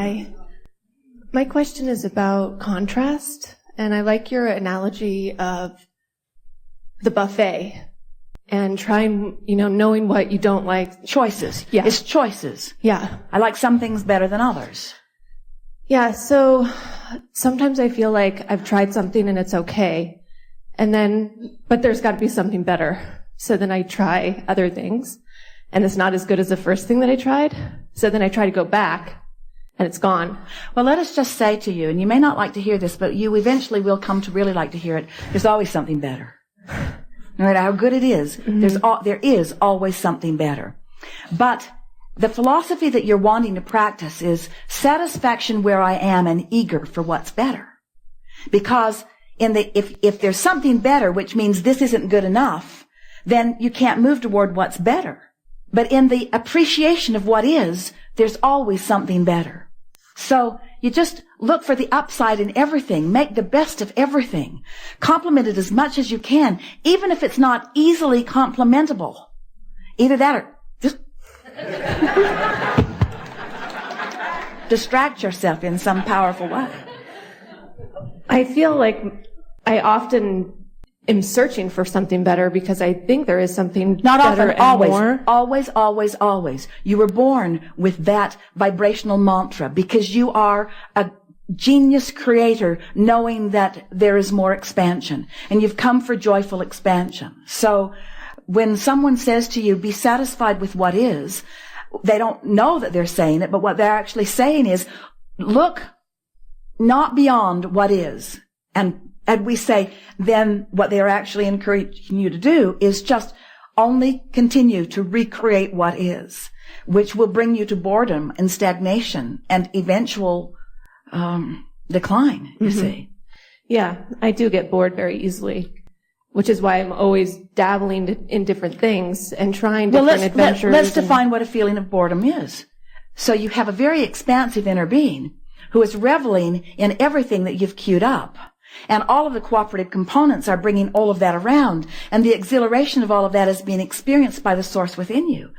Hi. My question is about contrast, and I like your analogy of the buffet and trying, knowing what you don't like. Choices. Yeah. It's choices. Yeah. I like some things better than others. Yeah, so sometimes I feel like I've tried something and it's okay, but there's got to be something better. So then I try other things, and it's not as good as the first thing that I tried. So then I try to go back, and it's gone. Well, let us just say to you, and you may not like to hear this, but you eventually will come to really like to hear it, there's always something better. No matter how good it is, there is always something better. But the philosophy that you're wanting to practice is satisfaction where I am and eager for what's better. Because if there's something better, which means this isn't good enough, then you can't move toward what's better. But in the appreciation of what is, there's always something better. So you just look for the upside in everything. Make the best of everything. Compliment it as much as you can, even if it's not easily complimentable. Either that or just distract yourself in some powerful way. I feel like I often am searching for something better because I think there is something not better often, always, more. Always, always, always. You were born with that vibrational mantra because you are a genius creator knowing that there is more expansion, and you've come for joyful expansion. So when someone says to you, be satisfied with what is, they don't know that they're saying it, but what they're actually saying is, look not beyond what is. And we say, then what they are actually encouraging you to do is just only continue to recreate what is, which will bring you to boredom and stagnation and eventual decline, you see. Yeah, I do get bored very easily, which is why I'm always dabbling in different things and trying different adventures. Let's define what a feeling of boredom is. So you have a very expansive inner being who is reveling in everything that you've queued up. And all of the cooperative components are bringing all of that around. And the exhilaration of all of that is being experienced by the source within you.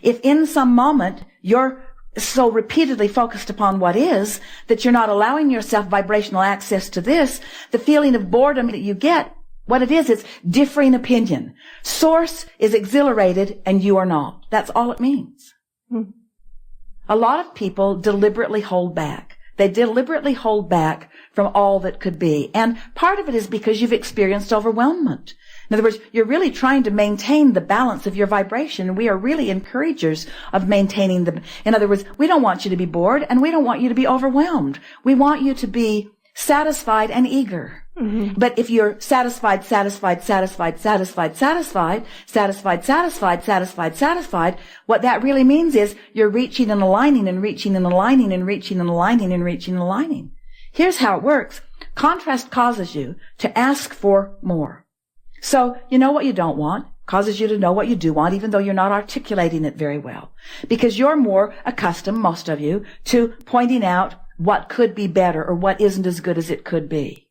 If in some moment you're so repeatedly focused upon what is that you're not allowing yourself vibrational access to this, the feeling of boredom that you get, what it is, it's differing opinion. Source is exhilarated and you are not. That's all it means. A lot of people deliberately hold back. They deliberately hold back from all that could be. And part of it is because you've experienced overwhelmment. In other words, you're really trying to maintain the balance of your vibration. And we are really encouragers of maintaining in other words, we don't want you to be bored and we don't want you to be overwhelmed. We want you to be satisfied and eager. Mm-hmm. But if you're satisfied, what that really means is you're reaching and aligning and reaching and aligning and reaching and aligning and reaching and aligning. Here's how it works. Contrast causes you to ask for more. So you know what you don't want, causes you to know what you do want, even though you're not articulating it very well. Because you're more accustomed, most of you, to pointing out what could be better or what isn't as good as it could be.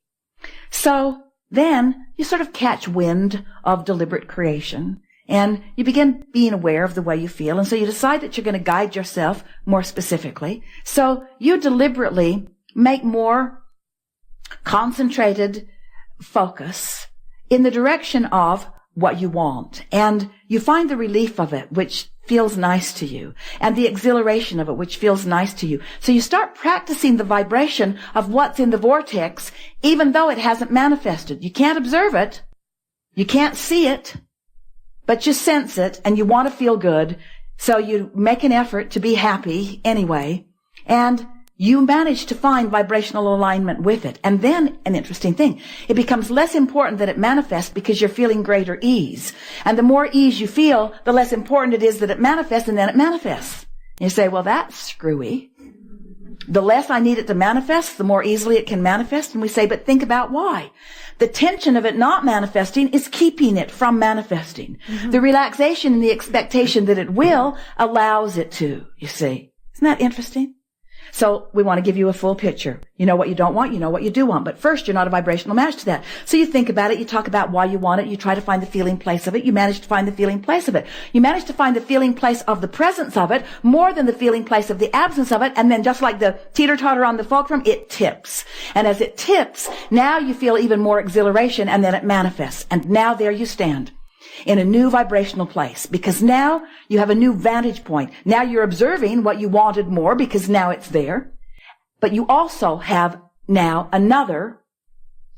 So then you sort of catch wind of deliberate creation and you begin being aware of the way you feel. And so you decide that you're going to guide yourself more specifically. So you deliberately make more concentrated focus in the direction of what you want. And you find the relief of it, which feels nice to you, and the exhilaration of it, which feels nice to you. So you start practicing the vibration of what's in the vortex, even though it hasn't manifested. You can't observe it. You can't see it, but you sense it, and you want to feel good. So you make an effort to be happy anyway, and you manage to find vibrational alignment with it. And then, an interesting thing, it becomes less important that it manifests because you're feeling greater ease. And the more ease you feel, the less important it is that it manifests, and then it manifests. You say, well, that's screwy. The less I need it to manifest, the more easily it can manifest. And we say, but think about why. The tension of it not manifesting is keeping it from manifesting. Mm-hmm. The relaxation and the expectation that it will allows it to, you see. Isn't that interesting? So we want to give you a full picture. You know what you don't want, you know what you do want. But first, you're not a vibrational match to that. So you think about it, you talk about why you want it, you try to find the feeling place of it, you manage to find the feeling place of it. You manage to find the feeling place of the presence of it more than the feeling place of the absence of it, and then just like the teeter-totter on the fulcrum, it tips. And as it tips, now you feel even more exhilaration, and then it manifests. And now there you stand in a new vibrational place, because now you have a new vantage point. Now you're observing what you wanted more because now it's there. But you also have now another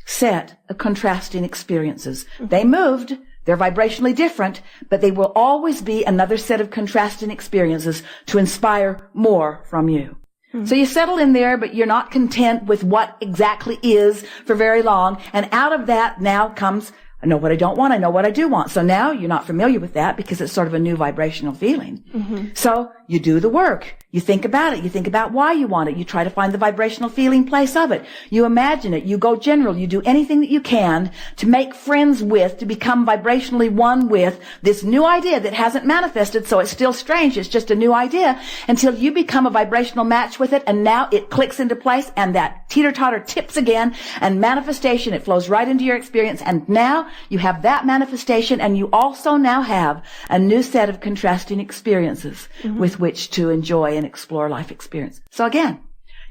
set of contrasting experiences. They moved, they're vibrationally different, but they will always be another set of contrasting experiences to inspire more from you. So you settle in there, but you're not content with what exactly is for very long. And out of that now comes, I know what I don't want, I know what I do want. So now you're not familiar with that because it's sort of a new vibrational feeling. So you do the work. You think about it. You think about why you want it. You try to find the vibrational feeling place of it. You imagine it. You go general. You do anything that you can to make friends with, to become vibrationally one with this new idea that hasn't manifested, so it's still strange. It's just a new idea until you become a vibrational match with it, and now it clicks into place, and that teeter-totter tips again, and manifestation, it flows right into your experience, and now you have that manifestation, and you also now have a new set of contrasting experiences with which to enjoy and explore life experience. So again,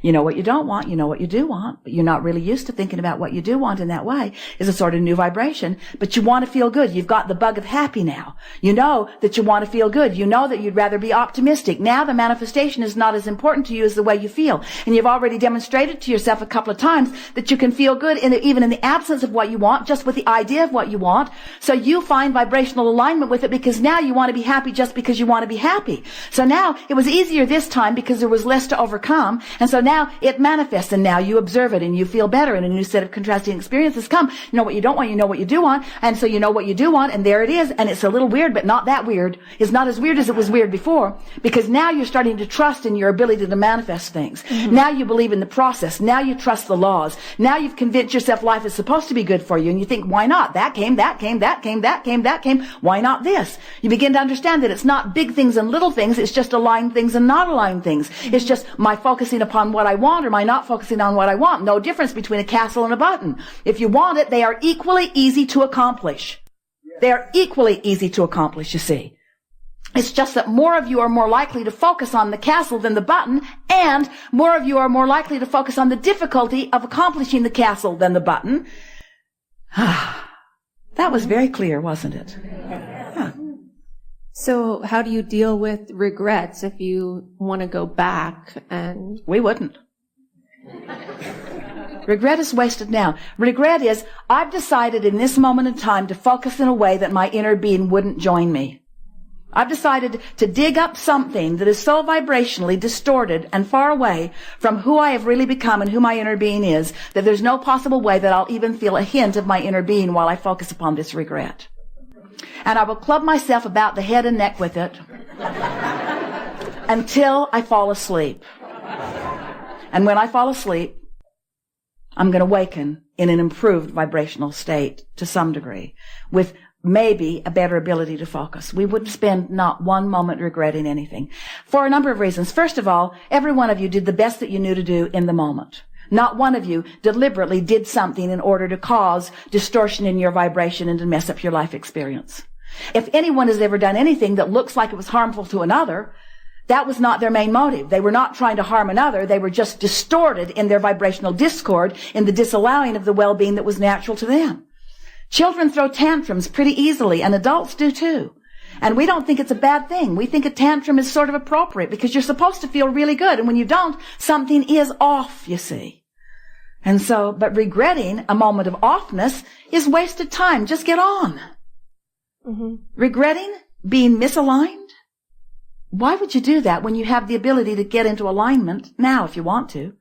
you know what you don't want, you know what you do want, but you're not really used to thinking about what you do want in that way. Is a sort of new vibration, but you want to feel good. You've got the bug of happy now. You know that you want to feel good. You know that you'd rather be optimistic. Now the manifestation is not as important to you as the way you feel. And you've already demonstrated to yourself a couple of times that you can feel good even in the absence of what you want, just with the idea of what you want. So you find vibrational alignment with it because now you want to be happy just because you want to be happy. So now it was easier this time because there was less to overcome. And so now it manifests, and now you observe it and you feel better, and a new set of contrasting experiences come. You know what you don't want, you know what you do want, and so you know what you do want, and there it is, and it's a little weird, but not that weird. It's not as weird as it was weird before, because now you're starting to trust in your ability to manifest things. Now you believe in the process. Now you trust the laws. Now you've convinced yourself life is supposed to be good for you, and you think, why not? That came, that came, that came, that came, that came. Why not this? You begin to understand that it's not big things and little things. It's just aligned things and not aligned things. It's just my focusing upon what I want or my not focusing on what I want. No difference between a castle and a button. If you want it, they are equally easy to accomplish. They are equally easy to accomplish, you see. It's just that more of you are more likely to focus on the castle than the button, and more of you are more likely to focus on the difficulty of accomplishing the castle than the button. That was very clear, wasn't it? Yeah. So how do you deal with regrets if you want to go back? And we wouldn't. Regret is wasted now. Regret is, I've decided in this moment in time to focus in a way that my inner being wouldn't join me. I've decided to dig up something that is so vibrationally distorted and far away from who I have really become and who my inner being is that there's no possible way that I'll even feel a hint of my inner being while I focus upon this regret. And I will club myself about the head and neck with it until I fall asleep. And when I fall asleep, I'm going to waken in an improved vibrational state to some degree, with maybe a better ability to focus. We would spend not one moment regretting anything for a number of reasons. First of all, every one of you did the best that you knew to do in the moment. Not one of you deliberately did something in order to cause distortion in your vibration and to mess up your life experience. If anyone has ever done anything that looks like it was harmful to another, that was not their main motive. They were not trying to harm another. They were just distorted in their vibrational discord, in the disallowing of the well-being that was natural to them. Children throw tantrums pretty easily, and adults do too. And we don't think it's a bad thing. We think a tantrum is sort of appropriate because you're supposed to feel really good. And when you don't, something is off, you see. And so, but regretting a moment of offness is wasted time. Just get on. Regretting being misaligned? Why would you do that when you have the ability to get into alignment now if you want to?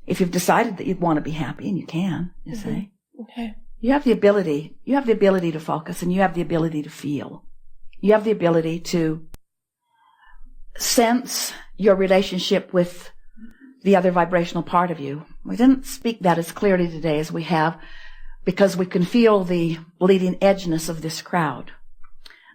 If you've decided that you want to be happy, and you can, you see. Okay. You have the ability to focus, and you have the ability to feel. You have the ability to sense your relationship with the other vibrational part of you. We didn't speak that as clearly today as we have because we can feel the bleeding edgeness of this crowd.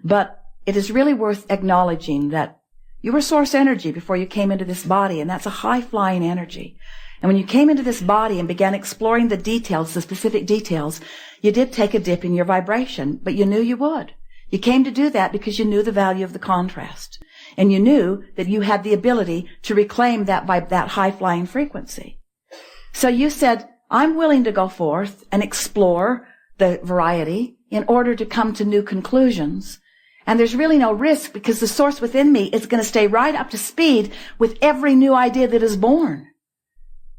But it is really worth acknowledging that You were source energy before you came into this body, and that's a high-flying energy. And when you came into this body and began exploring the details, the specific details, you did take a dip in your vibration, but you knew you would. You came to do that because you knew the value of the contrast. And you knew that you had the ability to reclaim that high-flying frequency. So you said, I'm willing to go forth and explore the variety in order to come to new conclusions. And there's really no risk because the source within me is going to stay right up to speed with every new idea that is born.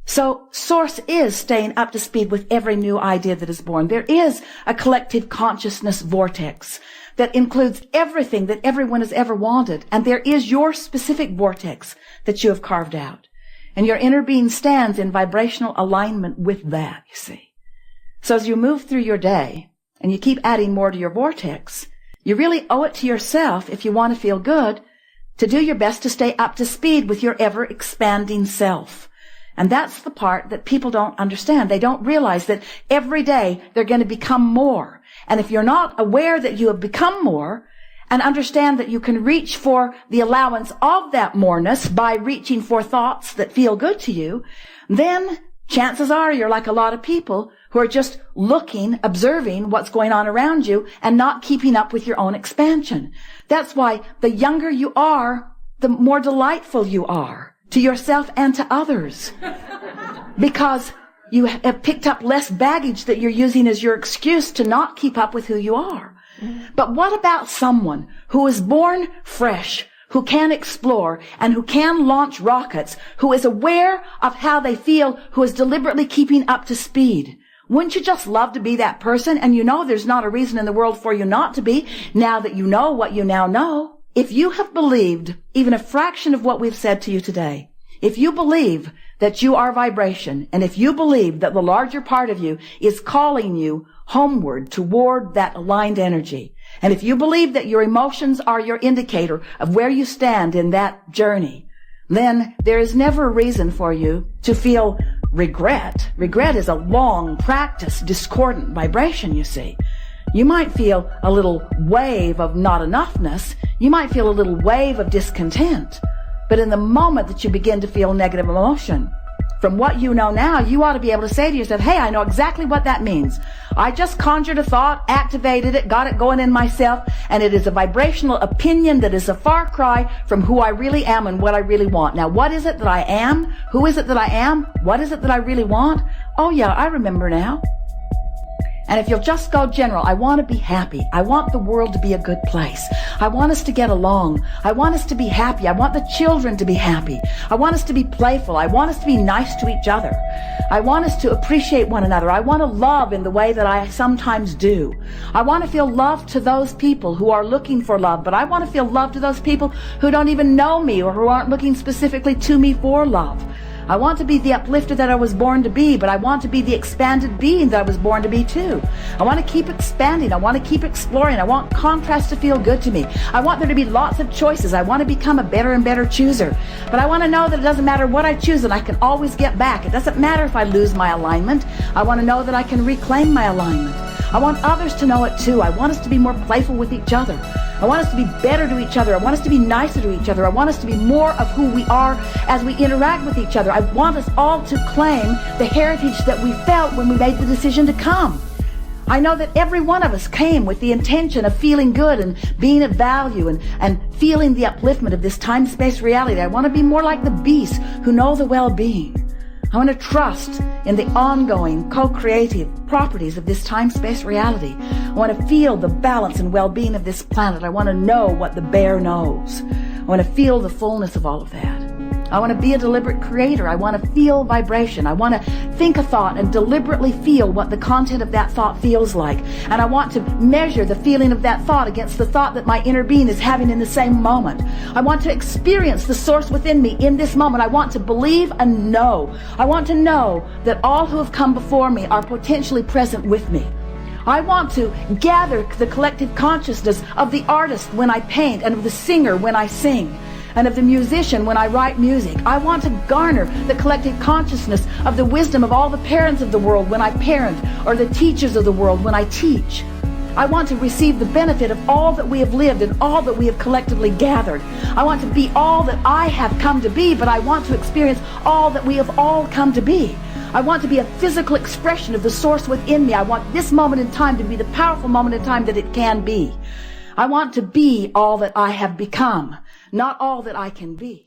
So source is staying up to speed with every new idea that is born. There is a collective consciousness vortex that includes everything that everyone has ever wanted. And there is your specific vortex that you have carved out. And your inner being stands in vibrational alignment with that, you see. So as you move through your day and you keep adding more to your vortex, you really owe it to yourself, if you want to feel good, to do your best to stay up to speed with your ever-expanding self. And that's the part that people don't understand. They don't realize that every day they're going to become more. And if you're not aware that you have become more, and understand that you can reach for the allowance of that moreness by reaching for thoughts that feel good to you, then chances are you're like a lot of people who are just looking, observing what's going on around you and not keeping up with your own expansion. That's why the younger you are, the more delightful you are to yourself and to others. Because you have picked up less baggage that you're using as your excuse to not keep up with who you are. But what about someone who is born fresh, who can explore, and who can launch rockets, who is aware of how they feel, who is deliberately keeping up to speed? Wouldn't you just love to be that person? And you know there's not a reason in the world for you not to be, now that you know what you now know. If you have believed even a fraction of what we've said to you today, if you believe that you are vibration, and if you believe that the larger part of you is calling you homeward toward that aligned energy, and if you believe that your emotions are your indicator of where you stand in that journey, then there is never a reason for you to feel regret. Regret is a long practiced discordant vibration, you see. You might feel a little wave of not enoughness. You might feel a little wave of discontent. But in the moment that you begin to feel negative emotion, from what you know now, you ought to be able to say to yourself, hey, I know exactly what that means. I just conjured a thought, activated it, got it going in myself, and it is a vibrational opinion that is a far cry from who I really am and what I really want. Now, what is it that I am? Who is it that I am? What is it that I really want? Oh, yeah, I remember now. And if you'll just go general, I want to be happy. I want the world to be a good place. I want us to get along. I want us to be happy. I want the children to be happy. I want us to be playful. I want us to be nice to each other. I want us to appreciate one another. I want to love in the way that I sometimes do. I want to feel love to those people who are looking for love, but I want to feel love to those people who don't even know me or who aren't looking specifically to me for love. I want to be the uplifter that I was born to be, but I want to be the expanded being that I was born to be too. I want to keep expanding. I want to keep exploring. I want contrast to feel good to me. I want there to be lots of choices. I want to become a better and better chooser. But I want to know that it doesn't matter what I choose and I can always get back. It doesn't matter if I lose my alignment. I want to know that I can reclaim my alignment. I want others to know it too. I want us to be more playful with each other. I want us to be better to each other. I want us to be nicer to each other. I want us to be more of who we are as we interact with each other. I want us all to claim the heritage that we felt when we made the decision to come. I know that every one of us came with the intention of feeling good and being of value and feeling the upliftment of this time-space reality. I want to be more like the beasts who know the well-being. I want to trust in the ongoing co-creative properties of this time-space reality. I want to feel the balance and well-being of this planet. I want to know what the bear knows. I want to feel the fullness of all of that. I want to be a deliberate creator. I want to feel vibration. I want to think a thought and deliberately feel what the content of that thought feels like. And I want to measure the feeling of that thought against the thought that my inner being is having in the same moment. I want to experience the source within me in this moment. I want to believe and know. I want to know that all who have come before me are potentially present with me. I want to gather the collective consciousness of the artist when I paint and of the singer when I sing, and of the musician when I write music. I want to garner the collective consciousness of the wisdom of all the parents of the world when I parent, or the teachers of the world when I teach. I want to receive the benefit of all that we have lived and all that we have collectively gathered. I want to be all that I have come to be, but I want to experience all that we have all come to be. I want to be a physical expression of the source within me. I want this moment in time to be the powerful moment in time that it can be. I want to be all that I have become, not all that I can be.